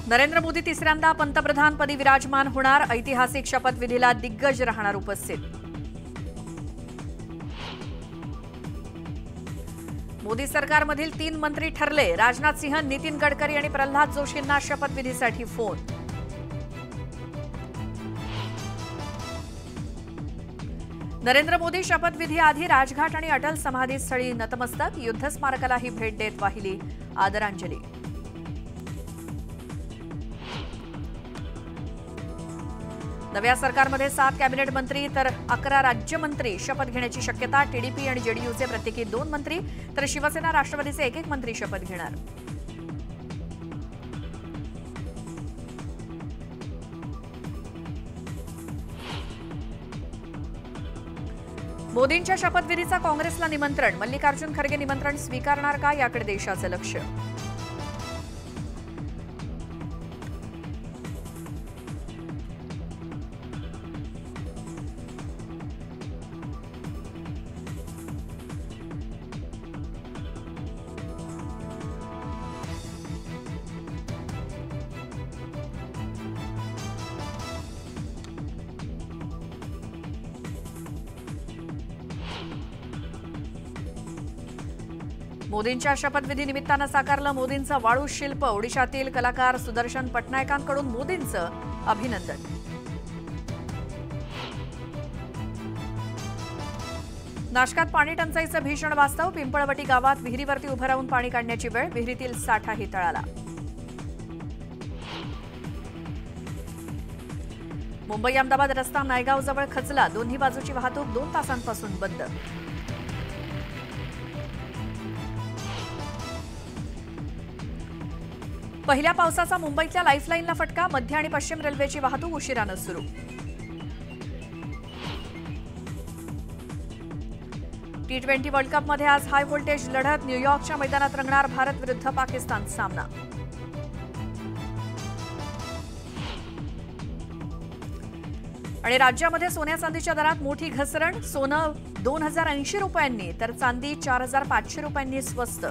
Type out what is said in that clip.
नरेंद्र मोदी तिसऱ्यांदा पंतप्रधानपदी विराजमान होणार। ऐतिहासिक शपथविधीला दिग्गज राहणार उपस्थित। मोदी सरकारमधील 3 मंत्री ठरले। राजनाथ सिंह, नितीन गडकरी आणि प्रल्हाद जोशींना शपथविधीसाठी फोन। नरेंद्र मोदी शपथविधी आधी राजघाट आणि अटल समाधीस्थळी नतमस्तक। युद्ध स्मारकालाही भेट देत वाहिली आदरांजली। नव्या सरकारमध्ये 7 कॅबिनेट मंत्री तर 11 राज्यमंत्री शपथ घेण्याची शक्यता। टीडीपी आणि जेडीयूचे प्रत्येकी 2 मंत्री तर शिवसेना राष्ट्रवादीचे एक मंत्री शपथ घेणार। मोदींच्या शपथविधीचा काँग्रेसला निमंत्रण। मल्लिकार्जुन खरगे निमंत्रण स्वीकारणार का, याकडे देशाचं लक्ष। मोदींच्या शपथविधी निमित्तानं साकारलं मोदींचं वाळू शिल्प। ओडिशातील कलाकार सुदर्शन पटनायकांकडून मोदींचं अभिनंदन। नाशकात पाणी टंचाईचं भीषण वास्तव। पिंपळवटी गावात विहिरीवरती उभं राहून पाणी काढण्याची वेळ। विहिरीतील साठाही तळाला। मुंबई अहमदाबाद रस्ता नायगावजवळ खचला। दोन्ही बाजूची वाहतूक 2 तासांपासून बंद। पहिल्या पावसाचा मुंबईतल्या लाईफलाईनला फटका। मध्य आणि पश्चिम रेल्वेची वाहतूक उशिरानं सुरू। T20 वर्ल्ड कपमध्ये आज हाय व्होल्टेज लढत। न्यूयॉर्कच्या मैदानात रंगणार भारत विरुद्ध पाकिस्तान सामना। आणि राज्यामध्ये सोन्या चांदीच्या दरात मोठी घसरण। सोनं 2080 रुपयांनी तर चांदी 4500 रुपयांनी स्वस्त।